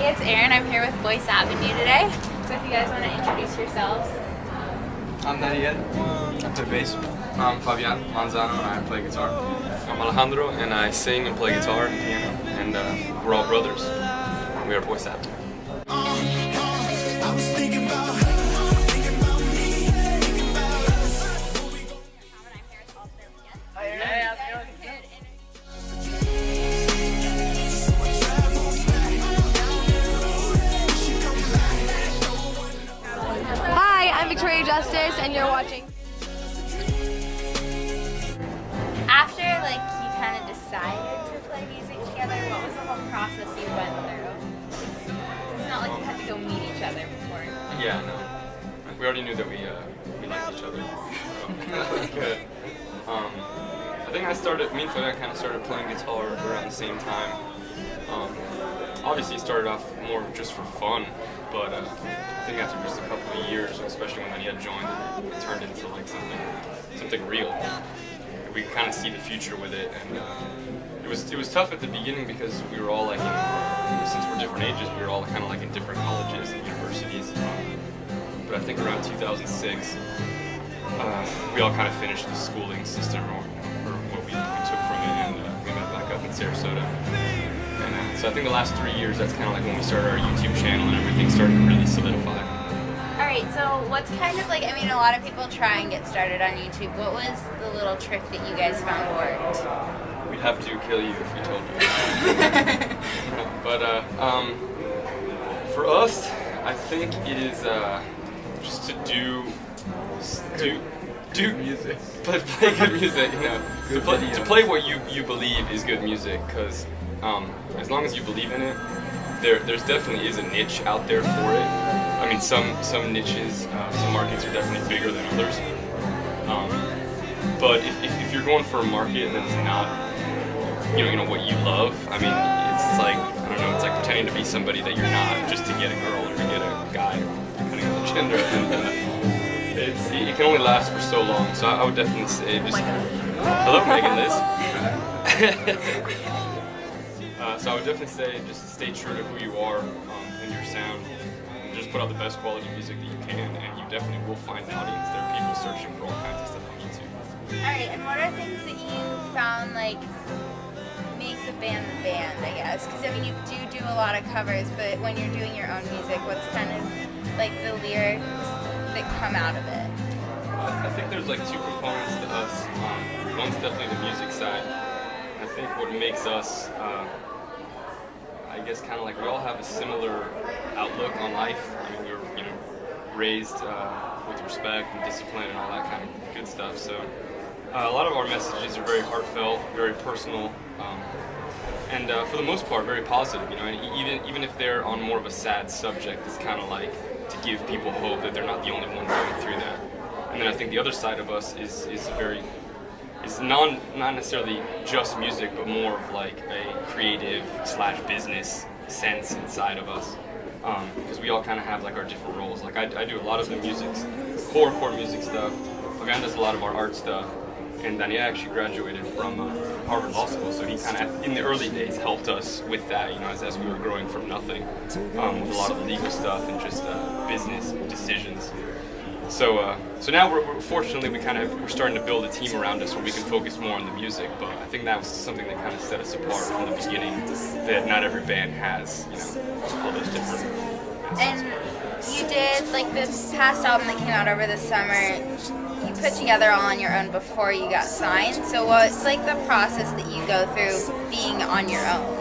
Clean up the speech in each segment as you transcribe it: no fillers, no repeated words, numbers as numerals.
Hey, it's Erin. I'm here with Boyce Avenue today. So if you guys want to introduce yourselves. I'm Daniel. I play bass. I'm Fabian Manzano and I play guitar. I'm Alejandro and I sing and play guitar and piano. And we're all brothers. We are Boyce Avenue. I was thinking about her, thinking about me, thinking about us. I'm here with all Fabian. Hey, how's it going? Hi, I'm Victoria Justice, and you're watching. After you kind of decided to play music together, what was the whole process you went through? It's not like you had to go meet each other before. Yeah, no. We already knew that we liked each other. Good. I think me and Fabian kind of started playing guitar around the same time. Obviously it started off more just for fun, but I think after just a couple of years, especially when he had joined, it turned into like something real. We could kind of see the future with it, and it was tough at the beginning because we were all like, since we're different ages, we were all kind of like in different colleges and universities. But I think around 2006, we all kind of finished the schooling system or what we took from it, and we met back up in Sarasota. And so I think the last 3 years, that's kind of like when we started our YouTube channel and everything started to really solidify. Alright, so what's kind of a lot of people try and get started on YouTube. What was the little trick that you guys found worked? We'd have to kill you if we told you. But for us, I think it is just to do music. Play good music, to play what you believe is good music, because as long as you believe in it, there's definitely is a niche out there for it. I mean, some niches, some markets are definitely bigger than others. But if you're going for a market that's not, what you love, I mean, it's like, I don't know, it's like pretending to be somebody that you're not just to get a girl or to get a guy, depending on the gender. And, it can only last for so long. So I would definitely say just. Hello, Megan Liz. So I would definitely say just stay true to who you are and your sound, and just put out the best quality music that you can, and you definitely will find an audience. There are people searching for all kinds of stuff on YouTube. Alright, and what are things that you found make the band, I guess? Because I mean, you do a lot of covers, but when you're doing your own music, what's kind of the lyrics that come out of it? I think there's two components to us. One's definitely the music side. I think what makes us, I guess, kind of we all have a similar outlook on life. I mean, we were, raised with respect and discipline and all that kind of good stuff. So a lot of our messages are very heartfelt, very personal, and for the most part, very positive. And even if they're on more of a sad subject, it's kind of to give people hope that they're not the only one going through that. And then I think the other side of us is not necessarily just music, but more of a creative / business sense inside of us, because we all kind of have our different roles. I do a lot of the music, core music stuff. Fabian does a lot of our art stuff, and Daniel actually graduated from Harvard Law School, so he kind of in the early days helped us with that, as we were growing from nothing, with a lot of legal stuff and just business decisions. So now fortunately we're starting to build a team around us where we can focus more on the music. But I think that was something that kind of set us apart from the beginning. That not every band has, all those different. And you did this past album that came out over the summer. You put together all on your own before you got signed. So what's the process that you go through being on your own?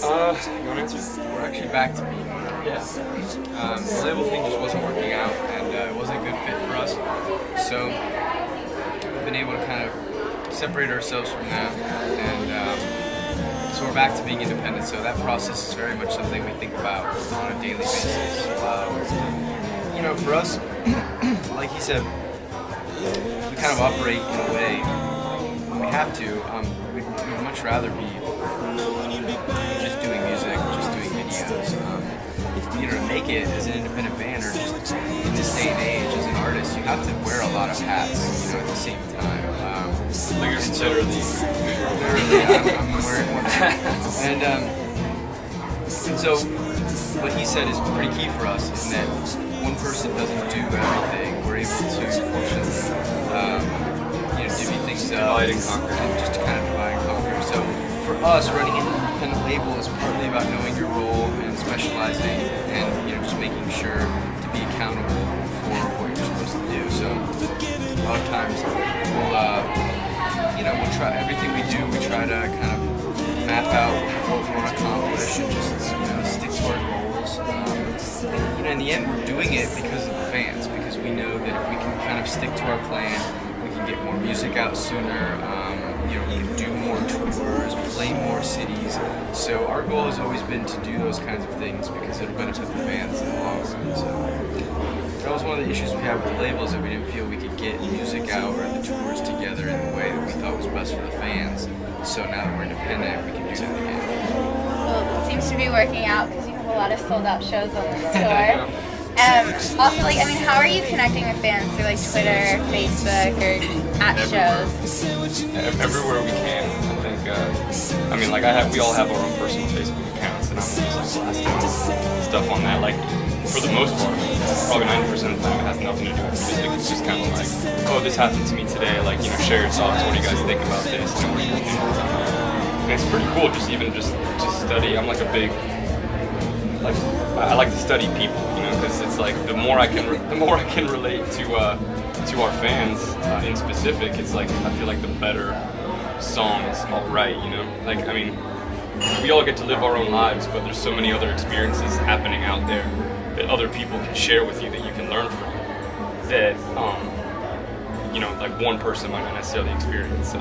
You want to answer? We're actually back to being. Yeah. The label thing just wasn't working out, and it wasn't a good fit for us. So we've been able to kind of separate ourselves from that, and so we're back to being independent. So that process is very much something we think about on a daily basis. For us, like he said, we kind of operate in a way when we have to. We'd much rather be just doing music, just doing videos. To make it as an independent band, or just in this day and age as an artist, you have to wear a lot of hats, at the same time. You're considered I'm wearing one hat. And And so what he said is pretty key for us in that one person doesn't do everything. We're able to fortunately, divvy things up Divide and conquer. and just to kind of divide and conquer. So for us, running an independent label is partly about knowing your role and specializing, and just making sure to be accountable for what you're supposed to do. So a lot of times we'll try everything we do. We try to kind of map out what we want to accomplish and just stick to our goals. In the end, we're doing it because of the fans, because we know that if we can kind of stick to our plan, we can get more music out sooner. We can do more tours, play more cities. So our goal has always been to do those kinds of things because it'll benefit the fans in the long run. So that was one of the issues we had with the labels, that we didn't feel we could get music out or the tours together in the way that we thought was best for the fans. So now that we're independent, we can do that again. Well, it seems to be working out because you have a lot of sold out shows on this tour. Also, how are you connecting with fans through Twitter, Facebook, or at shows? Everywhere we can. I think. We all have our own personal Facebook accounts, and I'm just blasting stuff on that. For the most part, probably 90% of the time, it has nothing to do with music. It's just kind of oh, this happened to me today. Share your thoughts. What do you guys think about this? And it's pretty cool. Just study. I'm a big. I like to study people, because it's the more I can relate to our fans in specific, it's I feel the better songs I'll write, we all get to live our own lives, but there's so many other experiences happening out there that other people can share with you that you can learn from, that one person might not necessarily experience. So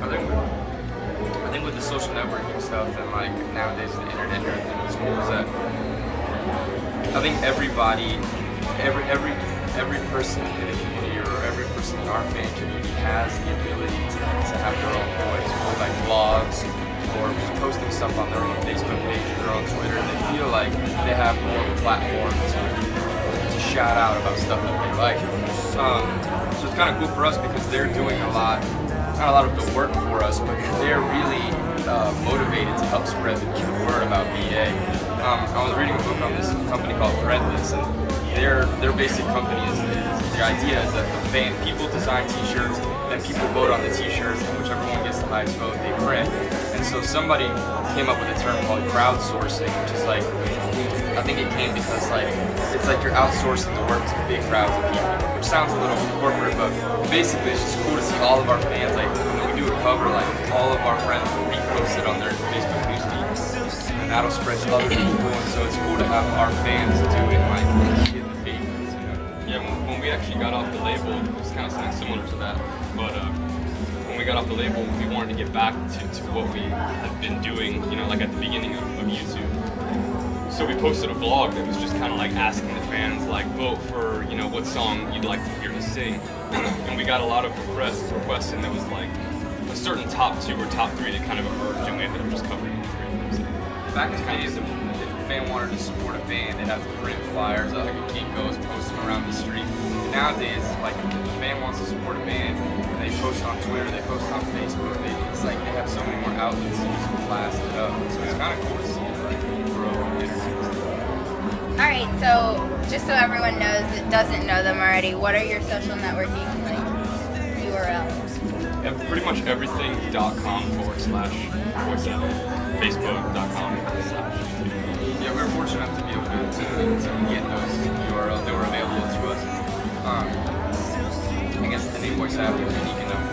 I think with the social networking stuff and nowadays the internet and everything, what's cool is that I think everybody, every person in the community or every person in our fan community has the ability to have their own voice, with blogs or just posting stuff on their own Facebook page or their own Twitter. They feel like they have more of a platform to shout out about stuff that they like. So it's kind of cool for us because they're doing not a lot of the work for us, but they're really motivated to help spread the word about BA. I was reading a book on this company called Threadless, and their basic company is the idea is that the people design T-shirts, and people vote on the T-shirts, and whichever one gets the highest vote, they print. And so somebody came up with a term called crowdsourcing, which is I think it came because it's you're outsourcing the work to big crowds of people, which sounds a little corporate, but basically it's just cool to see all of our fans. When we do a cover, all of our friends will repost it on their Facebook newsfeed, and that'll spread to other people. And so it's cool to have our fans do it in the favorites. Yeah, when we actually got off the label, it was kind of something similar to that. But when we got off the label, we wanted to get back to what we had been doing, at the beginning of YouTube. So we posted a blog that was just kind of asking the fans, vote for, what song you'd like to hear us sing. And we got a lot of requests, and there was a certain top 2 or top 3 that kind of emerged, and we ended up just covering it. Back in the days, if a fan wanted to support a band, they'd have to print flyers like a Kinko's, post them around the street. Nowadays, if a fan wants to support a band, they post on Twitter, they post on Facebook. It's they have so many more outlets to just blast it up. So it's kind of cool to see it grow on the internet. All right, so just so everyone knows that doesn't know them already, what are your social networking URLs? Yeah, pretty much everything.com/Boyce Avenue. Facebook.com/. Yeah, we were fortunate enough to be able to get those URLs that were available to us. I guess the name Boyce Avenue is unique enough